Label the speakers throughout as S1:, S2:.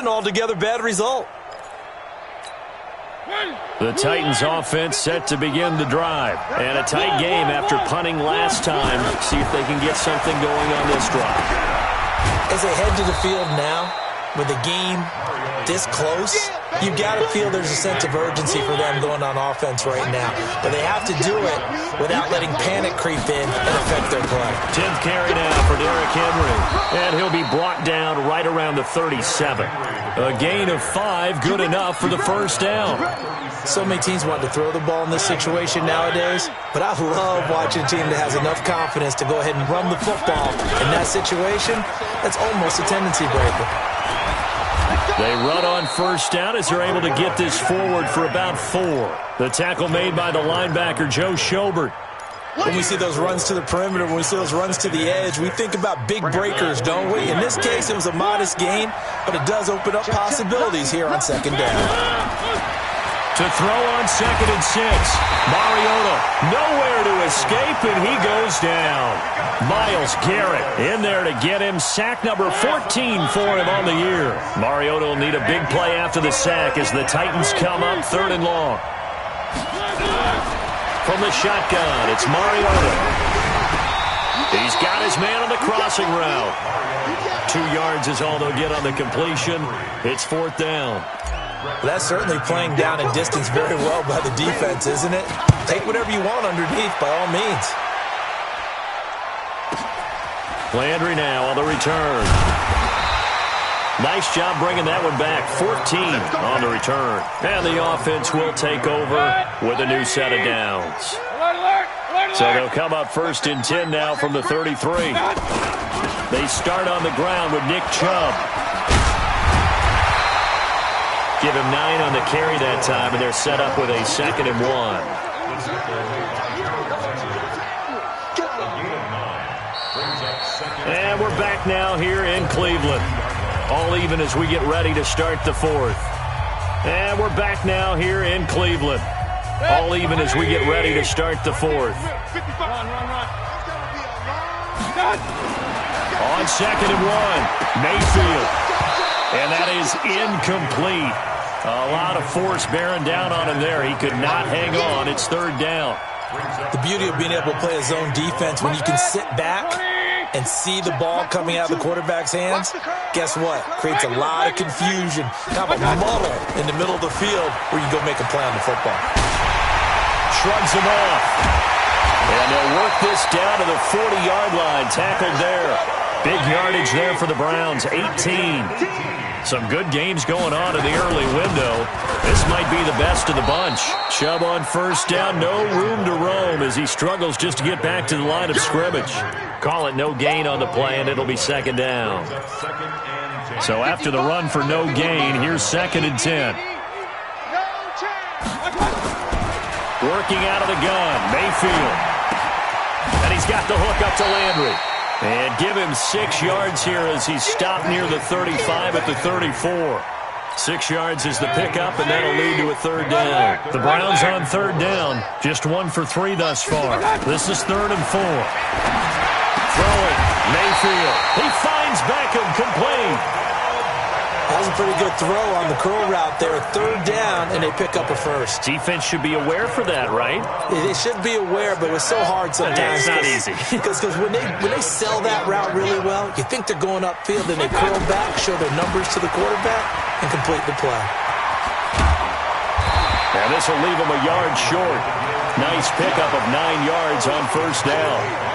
S1: an altogether bad result.
S2: The Titans offense set to begin the drive. And a tight game after punting last time. See if they can get something going on this drive.
S1: As they head to the field now, with the game this close, you've got to feel there's a sense of urgency for them going on offense right now. But they have to do it without letting panic creep in and affect their play.
S2: 10th carry now for Derrick Henry. And he'll be brought down right around the 37. A gain of 5, good enough for the first down.
S1: So many teams want to throw the ball in this situation nowadays, but I love watching a team that has enough confidence to go ahead and run the football. In that situation, that's almost a tendency breaker.
S2: They run on first down as they're able to get this forward for about 4. The tackle made by the linebacker, Joe Schobert.
S1: When we see those runs to the perimeter, when we see those runs to the edge, we think about big breakers, don't we? In this case, it was a modest gain, but it does open up possibilities here on second down.
S2: To throw on 2nd and 6. Mariota nowhere to escape, and he goes down. Myles Garrett in there to get him. Sack number 14 for him on the year. Mariota will need a big play after the sack as the Titans come up 3rd and long. From the shotgun, it's Mariota. He's got his man on the crossing route. 2 yards is all they'll get on the completion. It's 4th down.
S1: Well, that's certainly playing down and distance very well by the defense, isn't it? Take whatever you want underneath, by all means.
S2: Landry now on the return. Nice job bringing that one back. 14 on the return. And the offense will take over with a new set of downs. So they'll come up 1st and 10 now from the 33. They start on the ground with Nick Chubb. Give him 9 on the carry that time, and they're set up with a 2nd and 1. And we're back now here in Cleveland. All even as we get ready to start the 4th. And we're back now here in Cleveland. All even as we get ready to start the 4th. On 2nd and 1, Mayfield. And that is incomplete. A lot of force bearing down on him there. He could not hang on. It's 3rd down.
S1: The beauty of being able to play a zone defense when you can sit back and see the ball coming out of the quarterback's hands, guess what? Creates a lot of confusion, kind of a muddle in the middle of the field where you go make a play on the football.
S2: Shrugs him off. And they'll work this down to the 40-yard line. Tackled there. Big yardage there for the Browns, 18. Some good games going on in the early window. This might be the best of the bunch. Chubb on first down, no room to roam as he struggles just to get back to the line of scrimmage. Call it no gain on the play, and it'll be 2nd down. So after the run for no gain, here's 2nd and 10. Working out of the gun, Mayfield. And he's got the hook up to Landry. And give him 6 yards here as he's stopped near the 35 at the 34. 6 yards is the pickup, and that'll lead to a 3rd down. The Browns on 3rd down, just 1 for 3 thus far. This is 3rd and 4. Throwing, Mayfield. He finds Beckham, complete.
S1: That was a pretty good throw on the curl route there. 3rd down, and they pick up a first.
S2: Defense should be aware for that, right?
S1: They should be aware, but it's so hard sometimes.
S2: It's not easy.
S1: Because when they sell that route really well, you think they're going upfield, and they curl back, show their numbers to the quarterback, and complete the play.
S2: And this will leave them a yard short. Nice pickup of 9 yards on first down.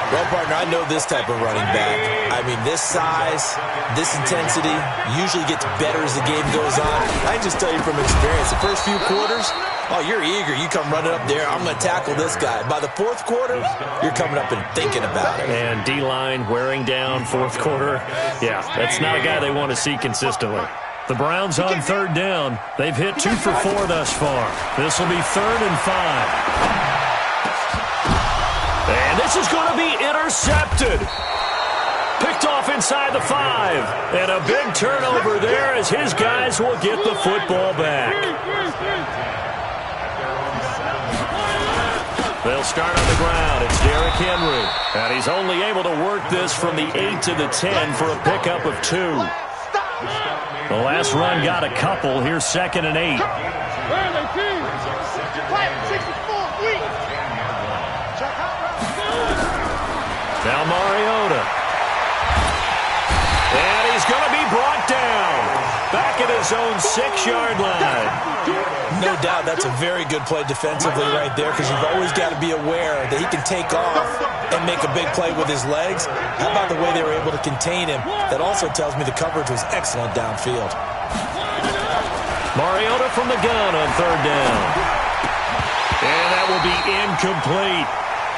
S1: Well, partner, I know this type of running back. I mean, this size, this intensity usually gets better as the game goes on. I can just tell you from experience, the first few quarters, oh, you're eager. You come running up there, I'm going to tackle this guy. By the 4th quarter, you're coming up and thinking about it.
S2: And D-line wearing down 4th quarter. Yeah, that's not a guy they want to see consistently. The Browns on 3rd down. They've hit 2 for 4 thus far. This will be 3rd and 5. And this is going to be intercepted. Picked off inside the 5. And a big turnover there as his guys will get the football back. They'll start on the ground. It's Derrick Henry. And he's only able to work this from the 8 to the 10 for a pickup of 2. The last run got a couple. Here's 2nd and 8. Now Mariota. And he's going to be brought down. Back at his own 6-yard line.
S1: No doubt that's a very good play defensively right there, because you've always got to be aware that he can take off and make a big play with his legs. How about the way they were able to contain him? That also tells me the coverage was excellent downfield.
S2: Mariota from the gun on 3rd down. And that will be incomplete.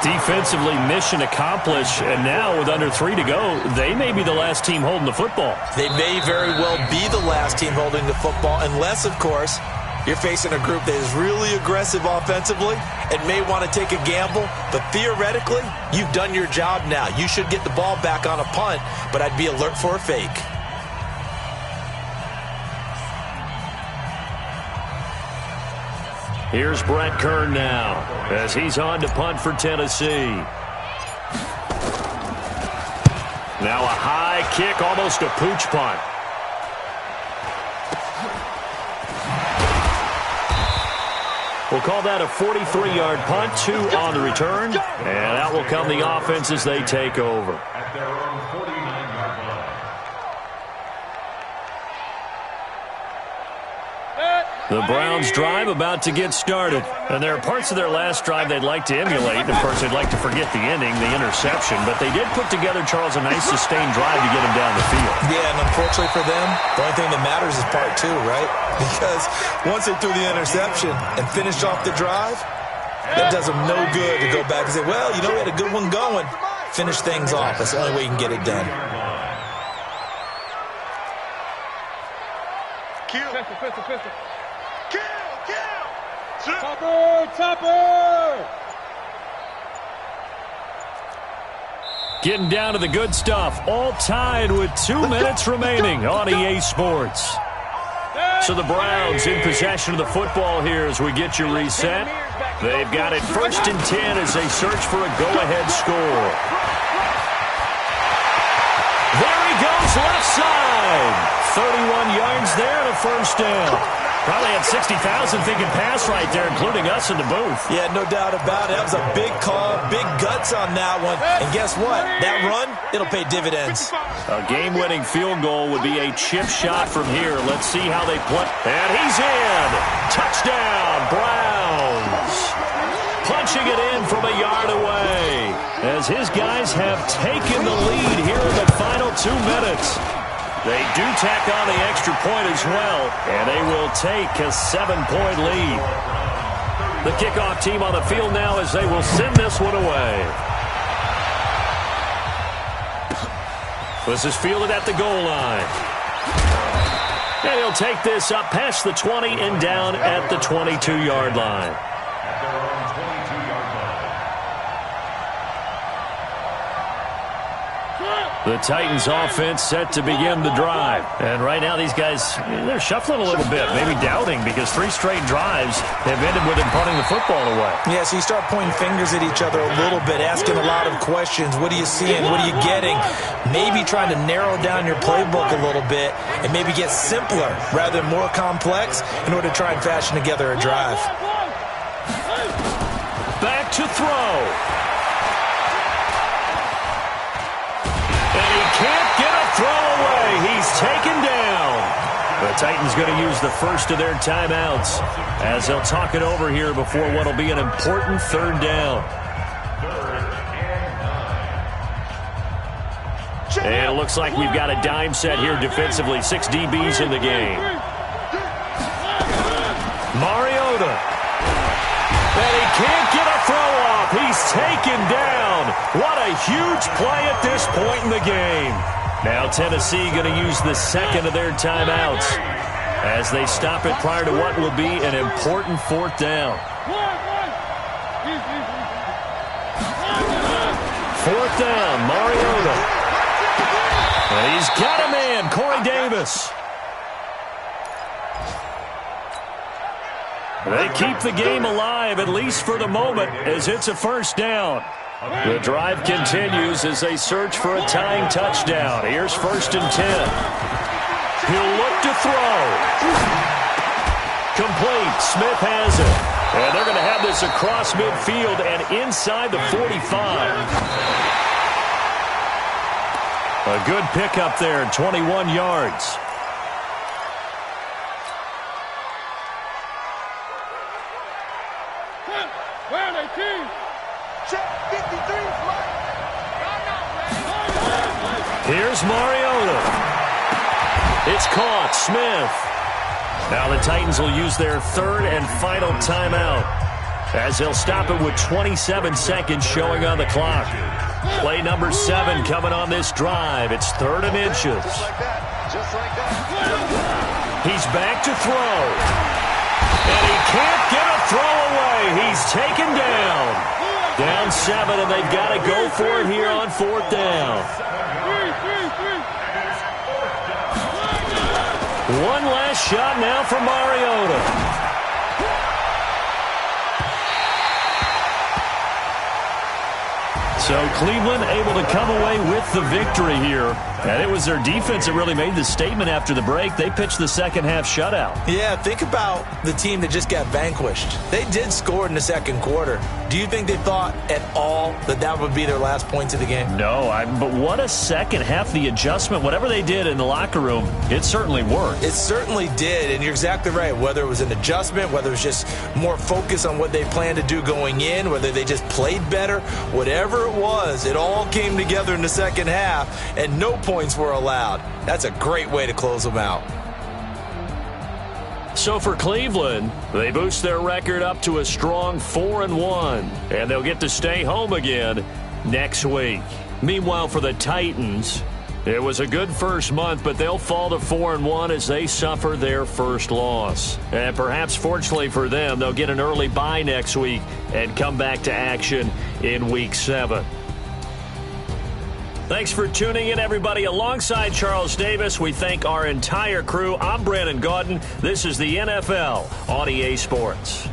S2: Defensively, mission accomplished, and now with under 3 to go, they may be the last team holding the football.
S1: They may very well be the last team holding the football, unless, of course, you're facing a group that is really aggressive offensively and may want to take a gamble. But theoretically, you've done your job now. You should get the ball back on a punt, but I'd be alert for a fake.
S2: Here's Brett Kern now as he's on to punt for Tennessee. Now a high kick, almost a pooch punt. We'll call that a 43-yard punt, 2 on the return, and out will come the offense as they take over. The Browns drive about to get started. And there are parts of their last drive they'd like to emulate. Of course, they'd like to forget the ending, the interception. But they did put together, Charles, a nice sustained drive to get them down the field.
S1: Yeah, and unfortunately for them, the only thing that matters is part 2, right? Because once they threw the interception and finished off the drive, that does them no good to go back and say, well, you know, we had a good one going. Finish things off. That's the only way you can get it done.
S3: Pistol. Topper!
S2: Getting down to the good stuff. All tied with 2 minutes remaining on EA Sports. So the Browns in possession of the football here as we get you reset. They've got it 1st and 10 as they search for a go-ahead score. There he goes, left side. 31 yards there and a 1st down. Probably had 60,000 thinking pass right there, including us in the booth.
S1: Yeah, no doubt about it. That was a big call, big guts on that one. And guess what? That run, it'll pay dividends.
S2: A game-winning field goal would be a chip shot from here. Let's see how they play. And he's in. Touchdown, Browns. Punching it in from a yard away as his guys have taken the lead here in the final 2 minutes. They do tack on the extra point as well, and they will take a 7-point lead. The kickoff team on the field now as they will send this one away. This is fielded at the goal line. And he'll take this up past the 20 and down at the 22-yard line. The Titans offense set to begin the drive. And right now these guys, they're shuffling a little bit, maybe doubting, because 3 straight drives have ended with them punting the football away.
S1: Yeah, so you start pointing fingers at each other a little bit, asking a lot of questions. What are you seeing? What are you getting? Maybe trying to narrow down your playbook a little bit and maybe get simpler rather than more complex in order to try and fashion together a drive.
S2: Back to throw. Can't get a throw away. He's taken down. The Titans going to use the first of their timeouts as they'll talk it over here before what will be an important 3rd down. And it looks like we've got a dime set here defensively. 6 DBs in the game. Mariota. And he can't get a throw off. He's taken down. What a huge play at this point in the game. Now Tennessee going to use the 2nd of their timeouts as they stop it prior to what will be an important 4th down. 4th down, Mariota. And he's got a man, Corey Davis. They keep the game alive, at least for the moment, as it's a 1st down. The drive continues as they search for a tying touchdown. Here's 1st and 10. He'll look to to throw. Complete. Smith has it. And they're going to have this across midfield and inside the 45. A good pickup there, 21 yards. Here's Mariota. It's caught. Smith. Now the Titans will use their third and final timeout as they'll stop it with 27 seconds showing on the clock. Play number 7 coming on this drive. It's 3rd and inches. He's back to throw. And he can't get a throw away. He's taken down. Down 7, and they've got to go for it here on 4th down. One last shot now for Mariota. So Cleveland able to come away with the victory here. And it was their defense that really made the statement after the break. They pitched the second half shutout.
S1: Yeah, think about the team that just got vanquished. They did score in the second quarter. Do you think they thought at all that that would be their last points of the game?
S2: No, but what a second half. The adjustment, whatever they did in the locker room, it certainly worked.
S1: It certainly did, and you're exactly right. Whether it was an adjustment, whether it was just more focus on what they planned to do going in, whether they just played better, whatever it was, it all came together in the second half, and no points were allowed. That's a great way to close them out.
S2: So for Cleveland, they boost their record up to a strong 4-1, and they'll get to stay home again next week. Meanwhile, for the Titans, it was a good first month, but they'll fall to 4-1 as they suffer their first loss. And perhaps fortunately for them, they'll get an early bye next week and come back to action in Week 7. Thanks for tuning in, everybody. Alongside Charles Davis, we thank our entire crew. I'm Brandon Gaudin. This is the NFL on EA Sports.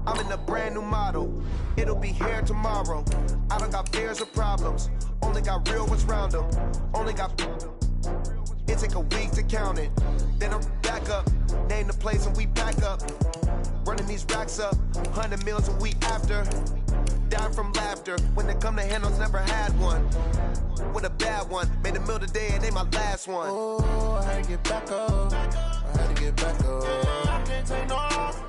S3: I'm in a brand new model. It'll be here tomorrow. I don't got fears or problems. Only got real ones round them. Only got... It take a week to count it. Then I'm back up. Name the place and we back up. Running these racks up. 100 meals a week after. Down from laughter. When they come to handles, never had one. With a bad one. Made a meal today and they my last one. Oh, I had to get back up. I had to get back up. I can't take no off.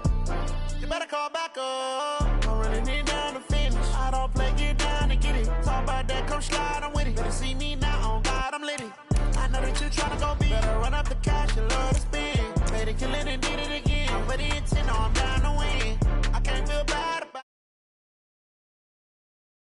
S3: You better call back up. I'm running it down to finish. I don't play, get down to get it. Talk about that, come slide, I'm with it. Better see me now, on God, I'm litty. I know that you tryna go big. Better run up the cash, you love to spend. Made a killing and did it again. But the intent, no, I'm down to win.